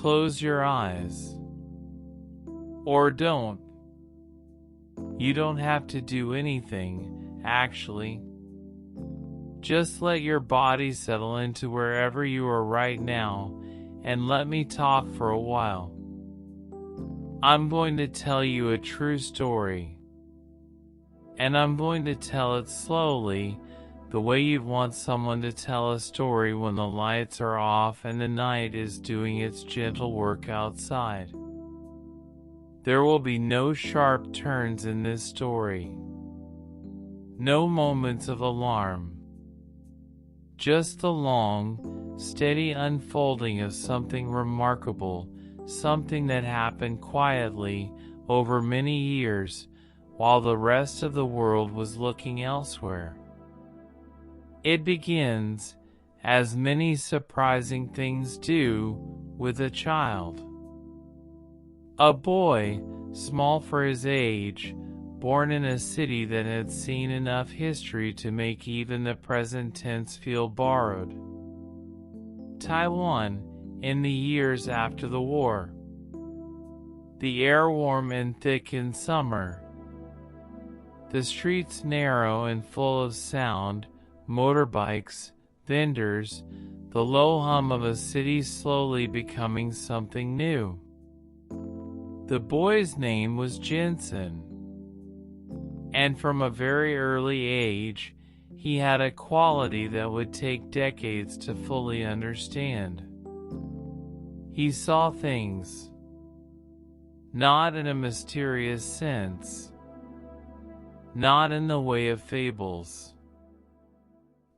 close your eyes. Or don't. You don't have to do anything, actually. Just let your body settle into wherever you are right now, and let me talk for a while. I'm going to tell you a true story. And I'm going to tell it slowly, the way you'd want someone to tell a story when the lights are off and the night is doing its gentle work outside. There will be no sharp turns in this story. No moments of alarm. Just the long, steady unfolding of something remarkable, something that happened quietly over many years while the rest of the world was looking elsewhere. It begins, as many surprising things do, with a child. A boy, small for his age, born in a city that had seen enough history to make even the present tense feel borrowed. Taiwan, in the years after the war. The air warm and thick in summer. The streets narrow and full of sound, motorbikes, vendors, the low hum of a city slowly becoming something new. The boy's name was Jensen. And from a very early age, he had a quality that would take decades to fully understand. He saw things. Not in a mysterious sense. Not in the way of fables.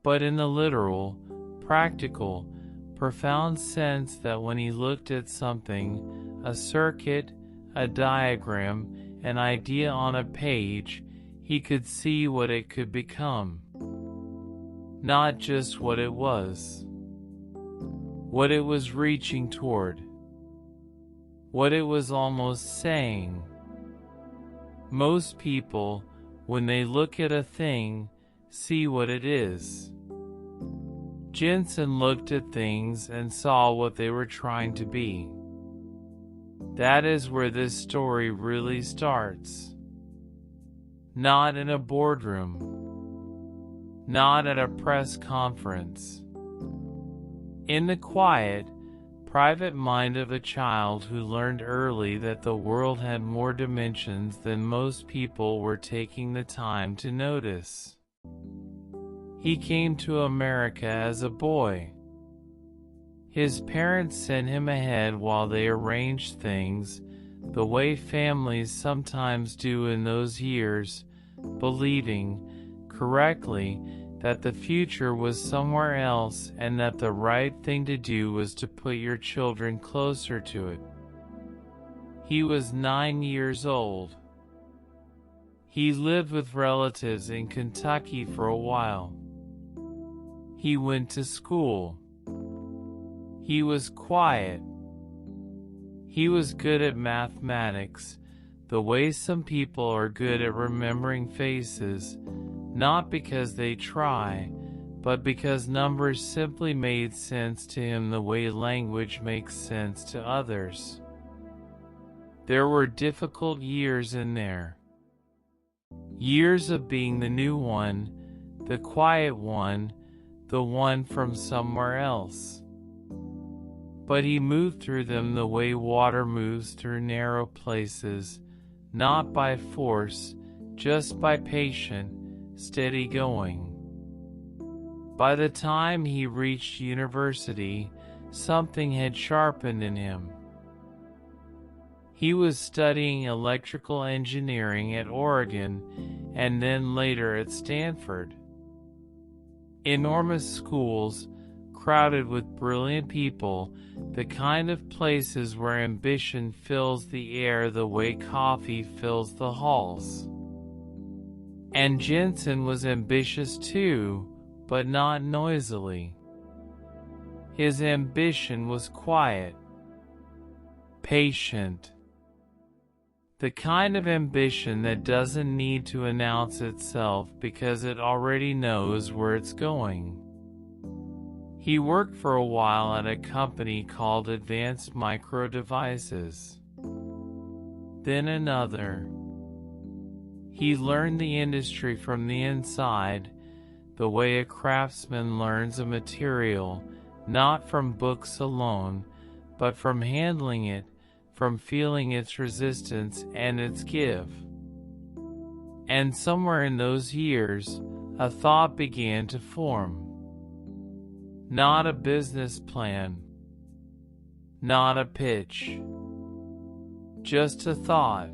But in the literal, practical, profound sense that when he looked at something, a circuit, a diagram, an idea on a page, he could see what it could become. Not just what it was. What it was reaching toward. What it was almost saying. Most people, when they look at a thing, see what it is. Jensen looked at things and saw what they were trying to be. That is where this story really starts. Not in a boardroom. Not at a press conference. In the quiet, private mind of a child who learned early that the world had more dimensions than most people were taking the time to notice. He came to America as a boy. His parents sent him ahead while they arranged things, the way families sometimes do in those years, believing, correctly, that the future was somewhere else and that the right thing to do was to put your children closer to it. He was 9 years old. He lived with relatives in Kentucky for a while. He went to school. He was quiet. He was good at mathematics, the way some people are good at remembering faces, not because they try, but because numbers simply made sense to him the way language makes sense to others. There were difficult years in there. Years of being the new one, the quiet one, the one from somewhere else. But he moved through them the way water moves through narrow places, not by force, just by patient, steady going. By the time he reached university, something had sharpened in him. He was studying electrical engineering at Oregon and then later at Stanford. Enormous schools, crowded with brilliant people, the kind of places where ambition fills the air the way coffee fills the halls. And Jensen was ambitious too, but not noisily. His ambition was quiet, patient. The kind of ambition that doesn't need to announce itself because it already knows where it's going. He worked for a while at a company called Advanced Micro Devices. Then another. He learned the industry from the inside, the way a craftsman learns a material, not from books alone, but from handling it, from feeling its resistance and its give. And somewhere in those years, a thought began to form. Not a business plan, not a pitch, just a thought.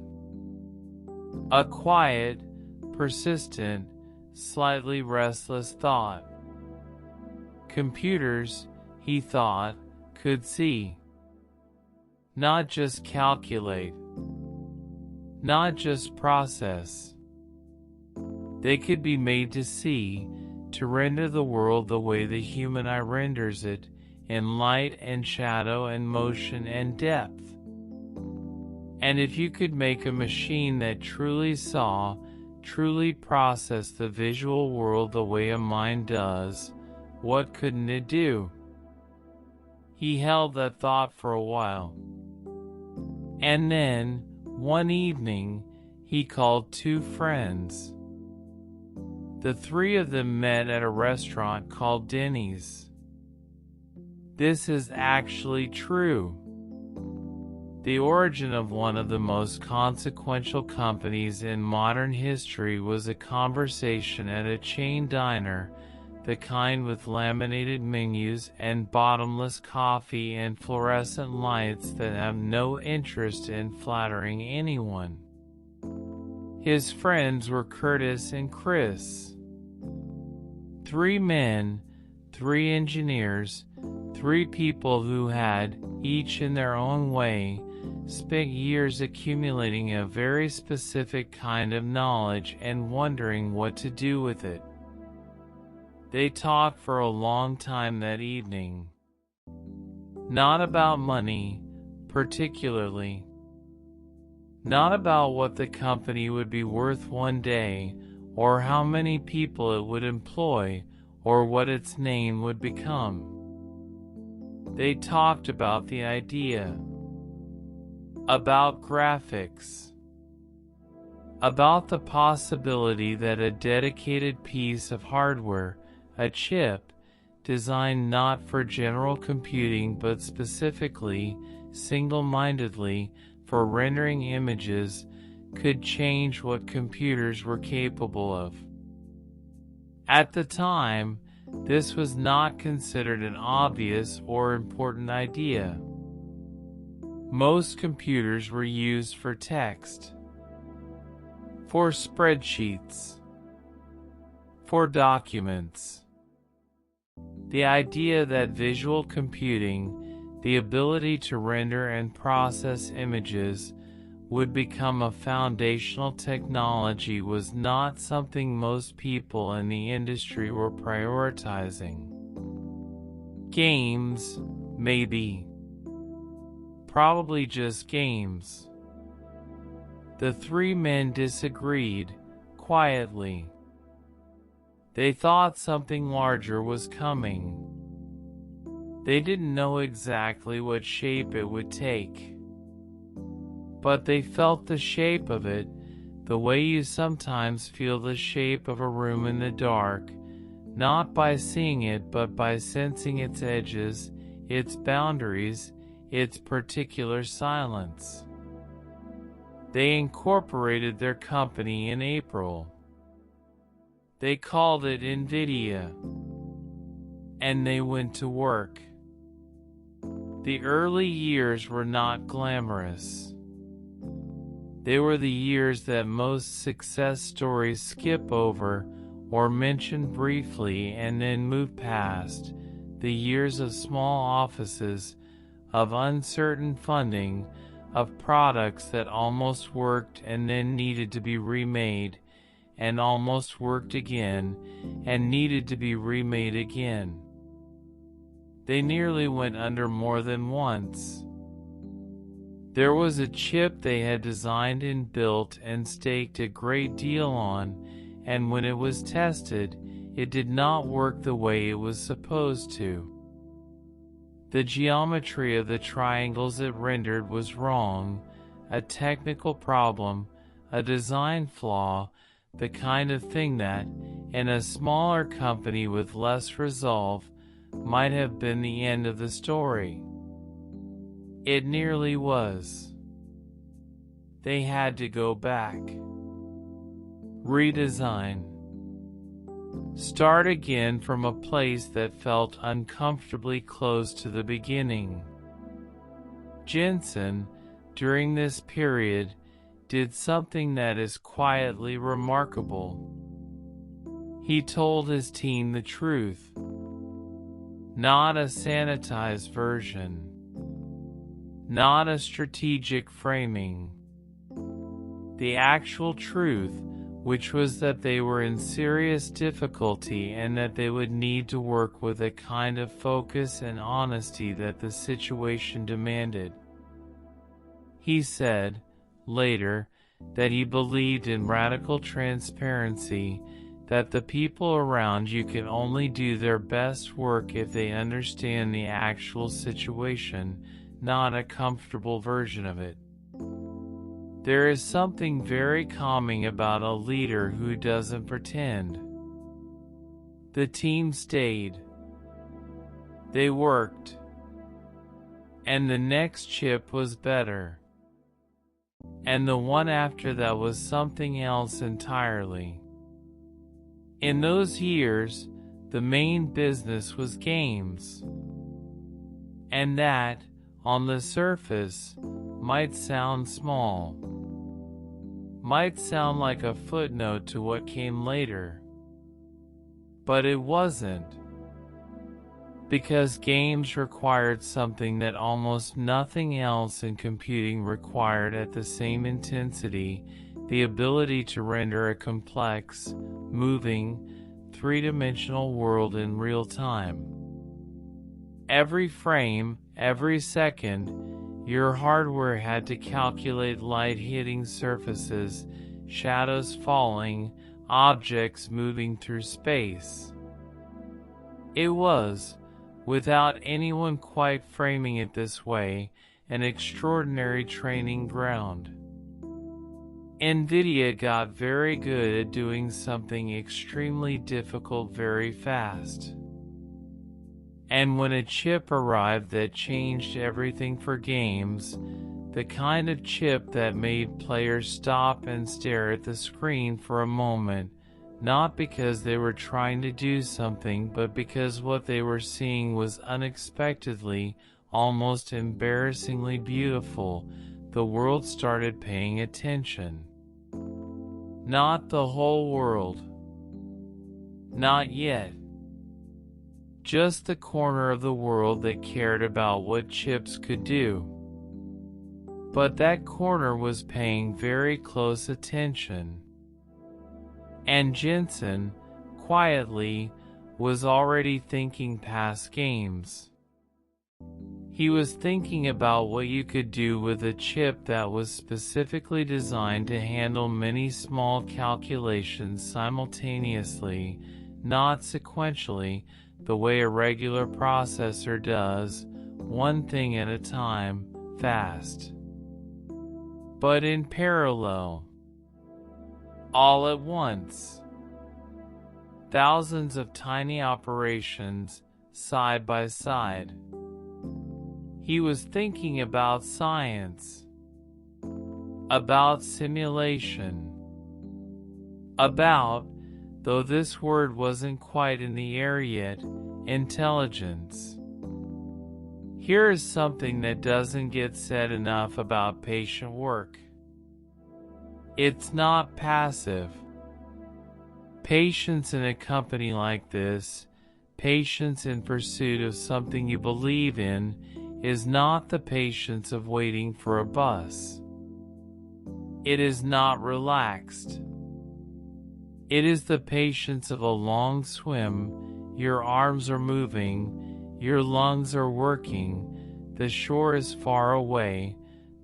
A quiet, persistent, slightly restless thought. Computers, he thought, could see. Not just calculate. Not just process. They could be made to see, to render the world the way the human eye renders it, in light and shadow and motion and depth. And if you could make a machine that truly saw, truly processed the visual world the way a mind does, what couldn't it do? He held that thought for a while. And then, one evening, he called two friends. The three of them met at a restaurant called Denny's. This is actually true. The origin of one of the most consequential companies in modern history was a conversation at a chain diner, the kind with laminated menus and bottomless coffee and fluorescent lights that have no interest in flattering anyone. His friends were Curtis and Chris. Three men, three engineers, three people who had, each in their own way, spent years accumulating a very specific kind of knowledge and wondering what to do with it. They talked for a long time that evening. Not about money, particularly. Not about what the company would be worth one day, or how many people it would employ, or what its name would become. They talked about the idea. About graphics. About the possibility that a dedicated piece of hardware, a chip, designed not for general computing but specifically, single-mindedly, for rendering images, could change what computers were capable of. At the time, this was not considered an obvious or important idea. Most computers were used for text, for spreadsheets, for documents. The idea that visual computing, the ability to render and process images, would become a foundational technology was not something most people in the industry were prioritizing. Games, maybe. Probably just games. The three men disagreed, quietly. They thought something larger was coming. They didn't know exactly what shape it would take. But they felt the shape of it, the way you sometimes feel the shape of a room in the dark, not by seeing it but by sensing its edges, its boundaries, its particular silence. They incorporated their company in April. They called it NVIDIA. And they went to work. The early years were not glamorous. They were the years that most success stories skip over or mention briefly and then move past, the years of small offices, of uncertain funding, of products that almost worked and then needed to be remade, and almost worked again, and needed to be remade again. They nearly went under more than once. There was a chip they had designed and built and staked a great deal on, and when it was tested, it did not work the way it was supposed to. The geometry of the triangles it rendered was wrong, a technical problem, a design flaw, the kind of thing that, in a smaller company with less resolve, might have been the end of the story. It nearly was. They had to go back. Redesign. Start again from a place that felt uncomfortably close to the beginning. Jensen, during this period, did something that is quietly remarkable. He told his team the truth. Not a sanitized version. Not a strategic framing. The actual truth, which was that they were in serious difficulty and that they would need to work with a kind of focus and honesty that the situation demanded. He said, later, that he believed in radical transparency, that the people around you can only do their best work if they understand the actual situation, not a comfortable version of it. There is something very calming about a leader who doesn't pretend. The team stayed. They worked. And the next chip was better. And the one after that was something else entirely. In those years, the main business was games. And that, on the surface, might sound small. Might sound like a footnote to what came later. But it wasn't. Because games required something that almost nothing else in computing required at the same intensity, the ability to render a complex, moving, three-dimensional world in real time. Every frame, every second, your hardware had to calculate light hitting surfaces, shadows falling, objects moving through space. It was, without anyone quite framing it this way, an extraordinary training ground. NVIDIA got very good at doing something extremely difficult very fast. And when a chip arrived that changed everything for games, the kind of chip that made players stop and stare at the screen for a moment, not because they were trying to do something, but because what they were seeing was unexpectedly, almost embarrassingly beautiful, the world started paying attention. Not the whole world. Not yet. Just the corner of the world that cared about what chips could do. But that corner was paying very close attention. And Jensen, quietly, was already thinking past games. He was thinking about what you could do with a chip that was specifically designed to handle many small calculations simultaneously, not sequentially, the way a regular processor does, one thing at a time, fast. But in parallel. All at once. Thousands of tiny operations, side by side. He was thinking about science. About simulation. About, though this word wasn't quite in the air yet, intelligence. Here is something that doesn't get said enough about patient work. It's not passive. Patience in a company like this, patience in pursuit of something you believe in, is not the patience of waiting for a bus. It is not relaxed. It is the patience of a long swim. Your arms are moving, your lungs are working, the shore is far away,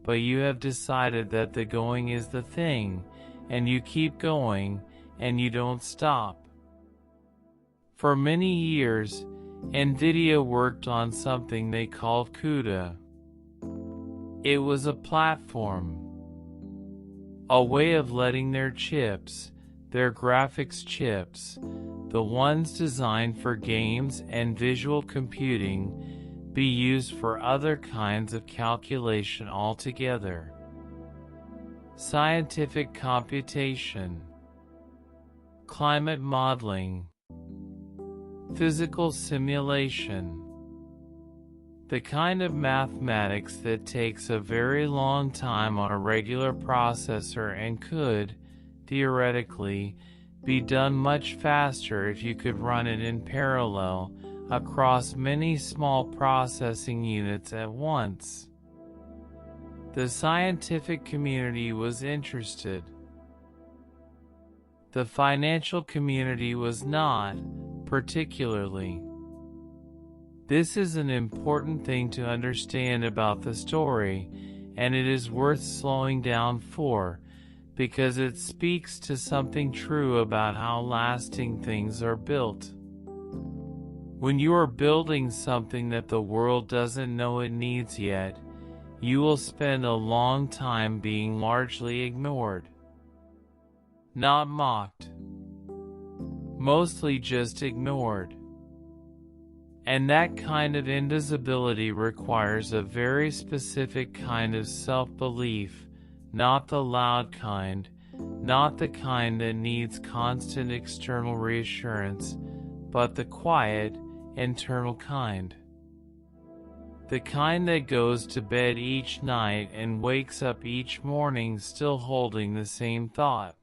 but you have decided that the going is the thing, and you keep going, and you don't stop. For many years, NVIDIA worked on something they called CUDA. It was a platform, a way of letting their chips, their graphics chips, the ones designed for games and visual computing, be used for other kinds of calculation altogether. Scientific computation, climate modeling, physical simulation. The kind of mathematics that takes a very long time on a regular processor and could, theoretically, be done much faster if you could run it in parallel across many small processing units at once. The scientific community was interested. The financial community was not, particularly. This is an important thing to understand about the story, and it is worth slowing down for, because it speaks to something true about how lasting things are built. When you are building something that the world doesn't know it needs yet, you will spend a long time being largely ignored. Not mocked. Mostly just ignored. And that kind of invisibility requires a very specific kind of self-belief, not the loud kind, not the kind that needs constant external reassurance, but the quiet, internal kind. The kind that goes to bed each night and wakes up each morning still holding the same thought.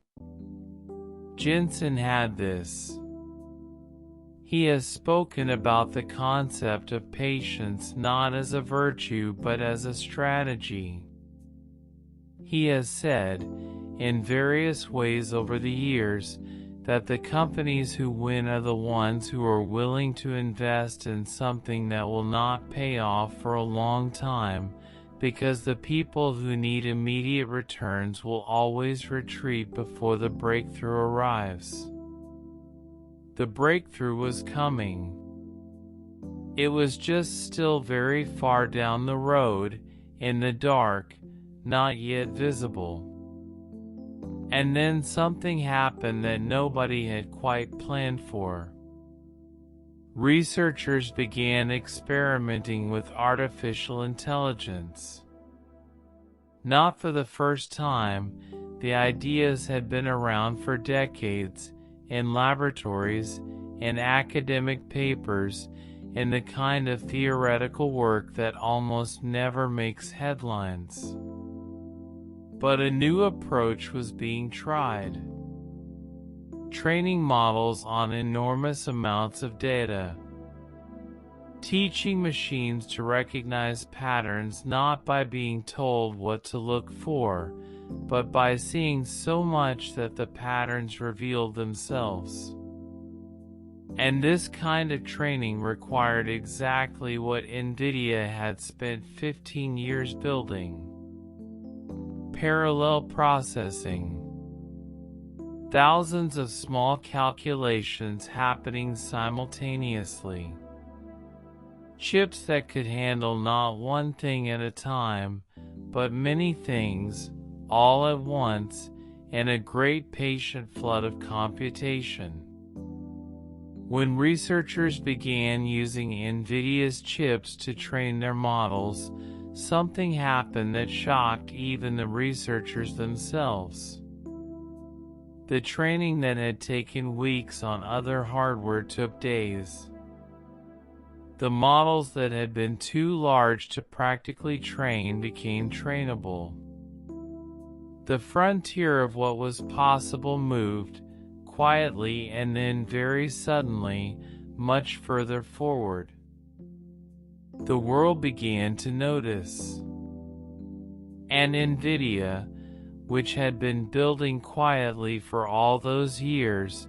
Jensen had this. He has spoken about the concept of patience not as a virtue but as a strategy. He has said, in various ways over the years, that the companies who win are the ones who are willing to invest in something that will not pay off for a long time, because the people who need immediate returns will always retreat before the breakthrough arrives. The breakthrough was coming. It was just still very far down the road, in the dark, not yet visible. And then something happened that nobody had quite planned for. Researchers began experimenting with artificial intelligence. Not for the first time, the ideas had been around for decades, in laboratories, in academic papers, in the kind of theoretical work that almost never makes headlines. But a new approach was being tried. Training models on enormous amounts of data. Teaching machines to recognize patterns not by being told what to look for, but by seeing so much that the patterns revealed themselves. And this kind of training required exactly what NVIDIA had spent 15 years building. Parallel processing. Thousands of small calculations happening simultaneously. Chips that could handle not one thing at a time, but many things, all at once, in a great patient flood of computation. When researchers began using NVIDIA's chips to train their models, something happened that shocked even the researchers themselves. The training that had taken weeks on other hardware took days. The models that had been too large to practically train became trainable. The frontier of what was possible moved, quietly and then very suddenly, much further forward. The world began to notice. And NVIDIA, which had been building quietly for all those years,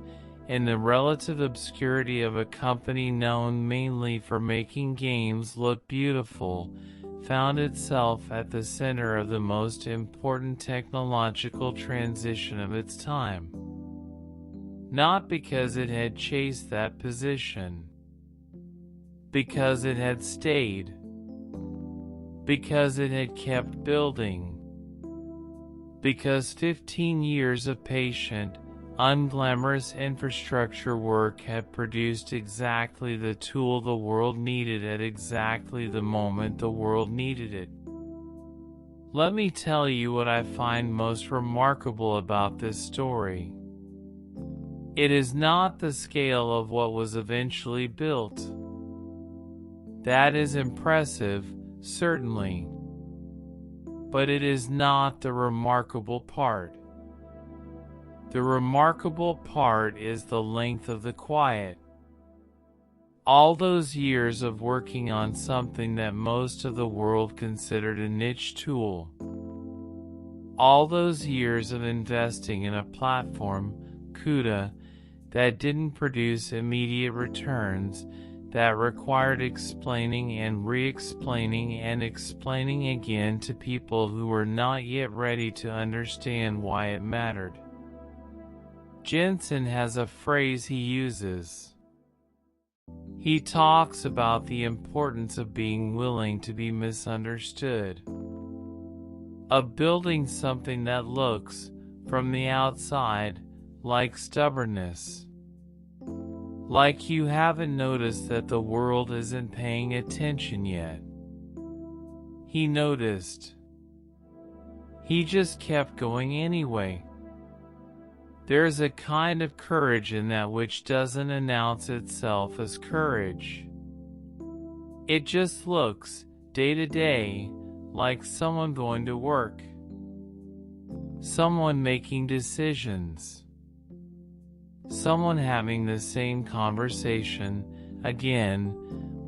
in the relative obscurity of a company known mainly for making games look beautiful, found itself at the center of the most important technological transition of its time. Not because it had chased that position, because it had stayed, because it had kept building, because 15 years of patient, unglamorous infrastructure work had produced exactly the tool the world needed at exactly the moment the world needed it. Let me tell you what I find most remarkable about this story. It is not the scale of what was eventually built. That is impressive, certainly. But it is not the remarkable part. The remarkable part is the length of the quiet. All those years of working on something that most of the world considered a niche tool. All those years of investing in a platform, CUDA, that didn't produce immediate returns, that required explaining and re-explaining and explaining again to people who were not yet ready to understand why it mattered. Jensen has a phrase he uses. He talks about the importance of being willing to be misunderstood, of building something that looks, from the outside, like stubbornness. Like you haven't noticed that the world isn't paying attention yet. He noticed. He just kept going anyway. There's a kind of courage in that which doesn't announce itself as courage. It just looks, day to day, like someone going to work. Someone making decisions. Someone having the same conversation, again,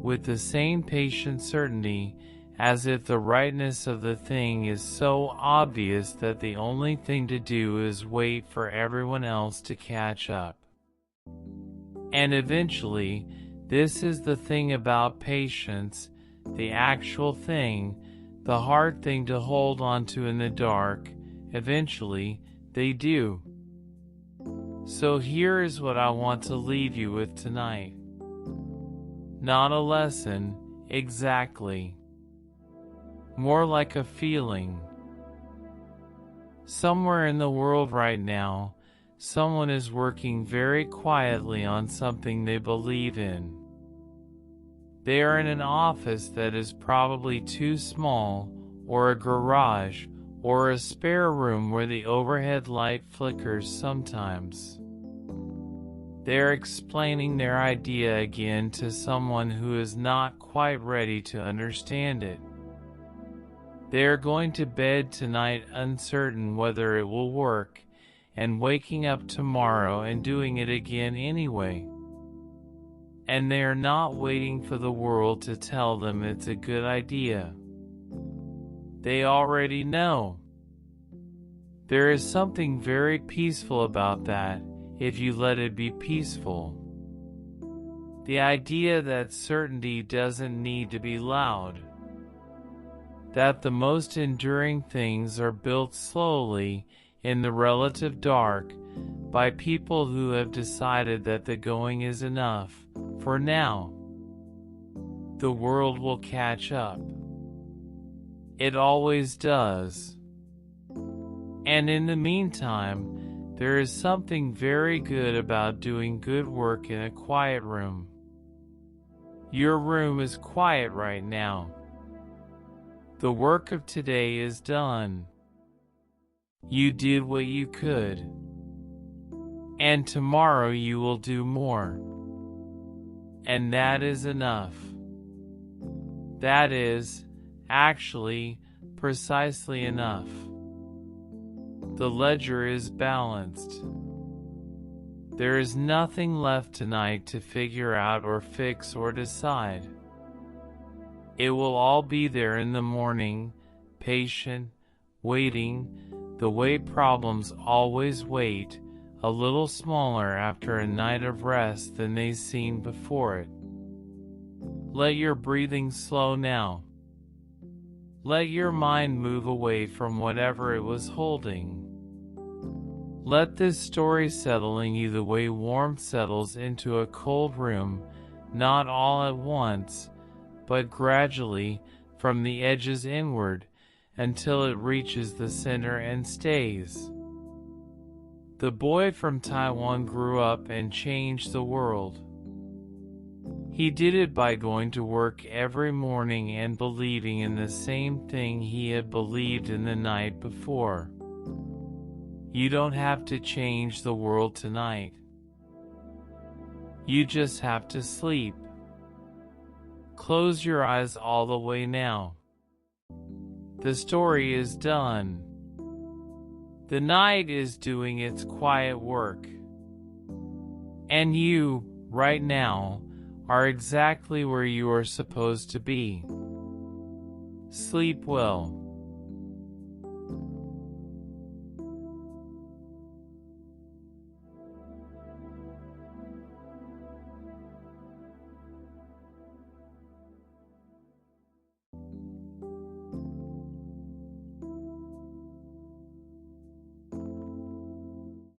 with the same patient certainty, as if the rightness of the thing is so obvious that the only thing to do is wait for everyone else to catch up. And eventually, this is the thing about patience, the actual thing, the hard thing to hold on to in the dark, eventually, they do. So here is what I want to leave you with tonight. Not a lesson, exactly. More like a feeling. Somewhere in the world right now, someone is working very quietly on something they believe in. They are in an office that is probably too small, or a garage, or a spare room where the overhead light flickers sometimes. They're explaining their idea again to someone who is not quite ready to understand it. They are going to bed tonight uncertain whether it will work, and waking up tomorrow and doing it again anyway. And they are not waiting for the world to tell them it's a good idea. They already know. There is something very peaceful about that, if you let it be peaceful. The idea that certainty doesn't need to be loud. That the most enduring things are built slowly, in the relative dark, by people who have decided that the going is enough, for now. The world will catch up. It always does. And in the meantime, there is something very good about doing good work in a quiet room. Your room is quiet right now. The work of today is done. You did what you could. And tomorrow you will do more. And that is enough. That is, actually, precisely enough. The ledger is balanced. There is nothing left tonight to figure out or fix or decide. It will all be there in the morning, patient, waiting, the way problems always wait, a little smaller after a night of rest than they seemed before it. Let your breathing slow now. Let your mind move away from whatever it was holding. Let this story settle in you the way warmth settles into a cold room, not all at once, but gradually, from the edges inward, until it reaches the center and stays. The boy from Taiwan grew up and changed the world. He did it by going to work every morning and believing in the same thing he had believed in the night before. You don't have to change the world tonight. You just have to sleep. Close your eyes all the way now. The story is done. The night is doing its quiet work. And you, right now, are exactly where you are supposed to be. Sleep well.